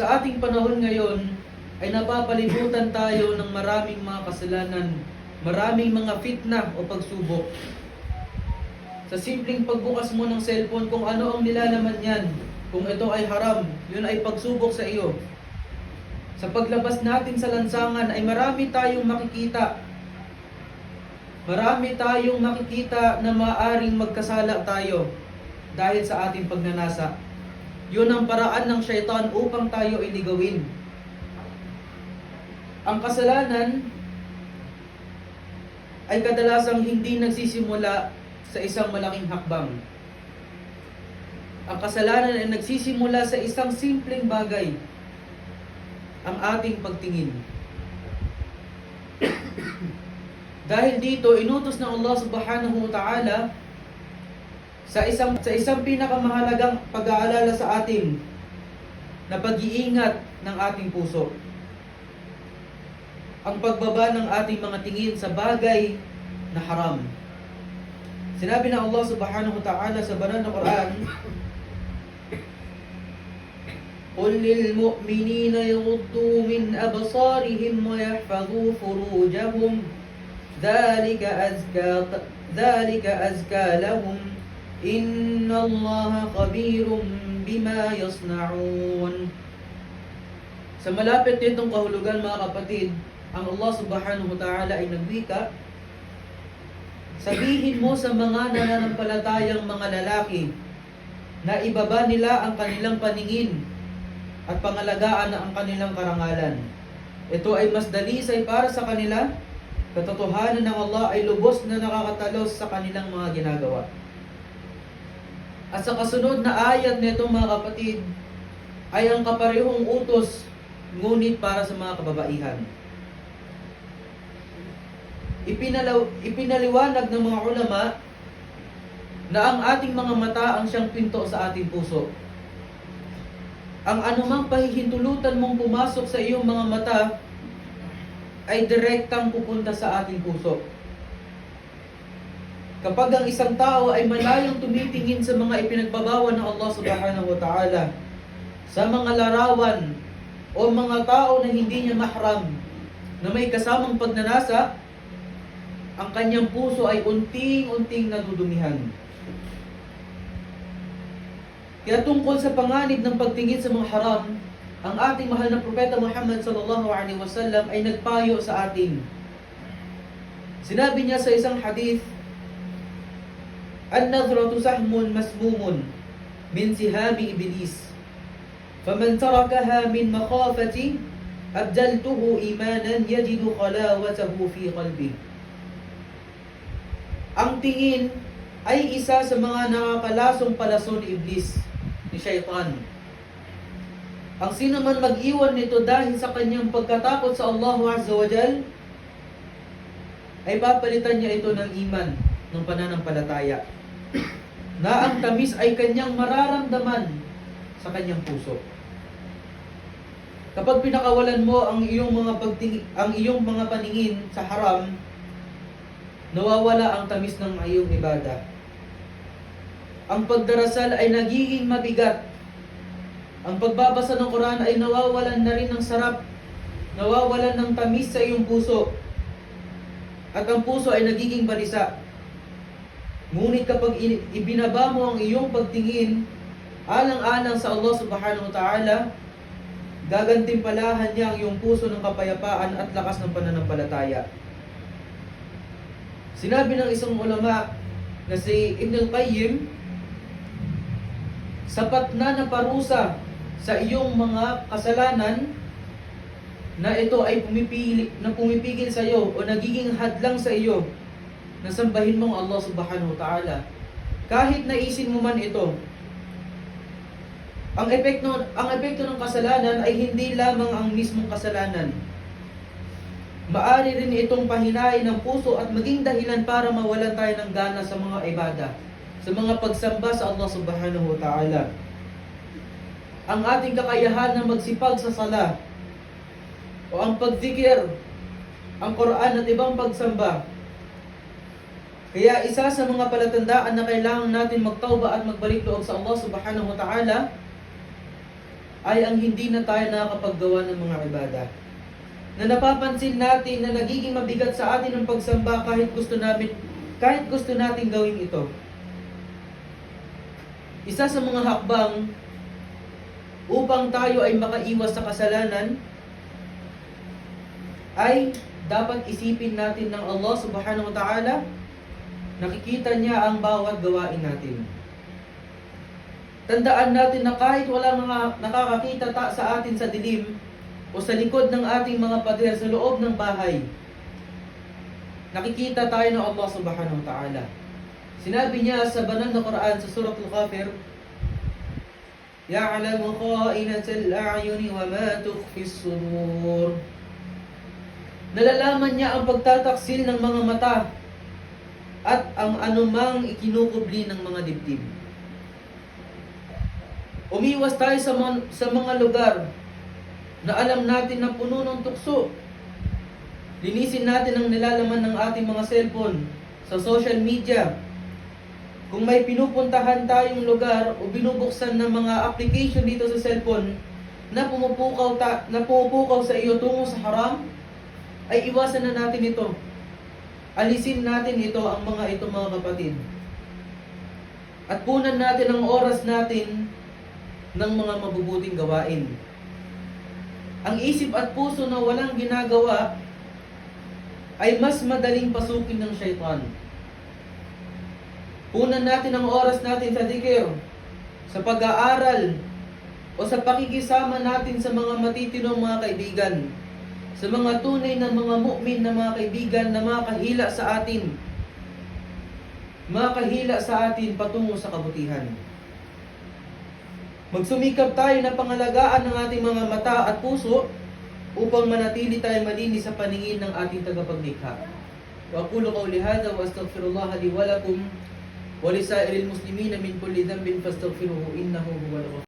sa ating panahon ngayon ay napapalibutan tayo ng maraming mga kasalanan, maraming mga fitna o pagsubok. Sa simpleng pagbukas mo ng cellphone, kung ano ang nilalaman yan, kung ito ay haram, yun ay pagsubok sa iyo. Sa paglabas natin sa lansangan ay marami tayong makikita. Marami tayong makikita na maaring magkasala tayo dahil sa ating pagnanasa. Yun ang paraan ng syaitan upang tayo iligawin. Ang kasalanan ay kadalasang hindi nagsisimula sa isang malaking hakbang. Ang kasalanan ay nagsisimula sa isang simpleng bagay, ang ating pagtingin. Dahil dito, inutos ng Allah subhanahu wa ta'ala sa isang pinakamahalagang pag-aalala sa atin na pag-iingat ng ating puso. Ang pagbaba ng ating mga tingin sa bagay na haram. Sinabi ng Allah subhanahu wa ta'ala sa banal na Quran, قُلْ لِلْمُؤْمِنِينَ يَغُضُّوا مِنْ أَبْصَارِهِمْ وَيَحْفَظُوا فُرُوجَهُمْ ذلك أزكى لهم إن الله خبير بما يصنعون. Sa malapit nitong kahulugan, mga kapatid, ang Allah subhanahu wa ta'ala ay nagwika, sabihin mo sa mga nananampalatayang mga lalaki na ibaba nila ang kanilang paningin at pangalagaan ang kanilang karangalan. Ito ay mas dalisay para sa kanila. Katotohanan ng Allah ay lubos na nakakatalos sa kanilang mga ginagawa. At sa kasunod na ayat nito, mga kapatid, ay ang kaparehong utos, ngunit para sa mga kababaihan. Ipinaliwanag ng mga ulama na ang ating mga mata ang siyang pinto sa ating puso. Ang anumang pahihintulutan mong pumasok sa iyong mga mata ay direktang pupunta sa ating puso. Kapag ang isang tao ay malayong tumitingin sa mga ipinagbabawal ng Allah subhanahu wa ta'ala, sa mga larawan o mga tao na hindi niya mahram, na may kasamang pagnanasa, ang kanyang puso ay unting-unting nadudumihan. Kaya tungkol sa panganib ng pagtingin sa mga haram, ang ating mahal na propeta Muhammad sallallahu alaihi wasallam ay nagpayo sa atin. Sinabi niya sa isang hadith, "An-nadhratu sahmun masmumun min sihabi iblis. Faman tarakaha min makhafati abdaltuhu imanan yajidu khalawatahu fi qalbi." Ang tingin ay isa sa mga nakakalasong palaso ni iblis, ni syaitan. Ang sino man mag-iwan nito dahil sa kanyang pagkatakot sa Allah Azza wa Jal, ay papalitan niya ito ng iman, ng pananampalataya, na ang tamis ay kanyang mararamdaman sa kanyang puso. Kapag pinakawalan mo ang iyong mga paningin sa haram, nawawala ang tamis ng iyong ibada. Ang pagdarasal ay nagiging mabigat. Ang pagbabasa ng Quran ay nawawalan na rin ng sarap, nawawalan ng tamis sa iyong puso, at ang puso ay nagiging balisa. Ngunit kapag ibinaba mo ang iyong pagtingin alang-alang sa Allah subhanahu wa ta'ala, gagantimpalahan niya ang iyong puso ng kapayapaan at lakas ng pananampalataya. Sinabi ng isang ulama na si Ibn al-Qayyim, sapat na parusa sa iyong mga kasalanan na ito ay pumipigil sa iyo o nagiging hadlang sa iyo na sambahin mong Allah subhanahu wa ta'ala. Kahit naisin mo man ito, ang epekto ng kasalanan ay hindi lamang ang mismong kasalanan. Maari rin itong pahinain ng puso at maging dahilan para mawalan tayo ng gana sa mga ibada, sa mga pagsamba sa Allah subhanahu wa ta'ala. Ang ating kakayahan na magsipag sa sala o ang pagzikir, ang Quran at ibang pagsamba. Kaya isa sa mga palatandaan na kailangan natin magtauba at magbalik loob sa Allah subhanahu wa ta'ala ay ang hindi na tayo nakakapaggawa ng mga ibada. Na napapansin natin na nagiging mabigat sa atin ang pagsamba kahit gusto natin gawin ito. Isa sa mga hakbang upang tayo ay makaiwas sa kasalanan ay dapat isipin natin ng Allah subhanahu wa ta'ala, nakikita niya ang bawat gawain natin. Tandaan natin na kahit walang nakakakita sa atin sa dilim o sa likod ng ating mga pader sa loob ng bahay, nakikita tayo ng Allah subhanahu wa ta'ala. Sinabi niya sa banal na Quran sa Surah Al-Ghafir, "Ya'lamu kha'inatal a'yuni wa ma tukhfi as-sudur." Nalalaman niya ang pagtataksil ng mga mata at ang anumang ikinukubli ng mga dibdib. Umiwas tayo sa mga lugar na alam natin na puno ng tukso. Linisin natin ang nilalaman ng ating mga cellphone sa social media. Kung may pinupuntahan tayong lugar o binubuksan ng mga application dito sa cellphone na pumupukaw sa iyo tungo sa haram, ay iwasan na natin ito. Alisin natin ito, mga kapatid. At punan natin ang oras natin ng mga mabubuting gawain. Ang isip at puso na walang ginagawa ay mas madaling pasukin ng syaitan. Punan natin ang oras natin sa dhikr, sa pag-aaral, o sa pakikisama natin sa mga matitinong mga kaibigan, sa mga tunay na mga mu'min na mga kaibigan na makahila sa atin patungo sa kabutihan. Magsumikap tayo na pangalagaan ng ating mga mata at puso upang manatili tayo malinis sa paningin ng ating tagapaglikha. Wa aqulu qawli hadha wa astaghfirullah li wa lakum wa li sa'iril muslimina min kulli dhanbin fastaghfiruhu innahu huwal ghafur.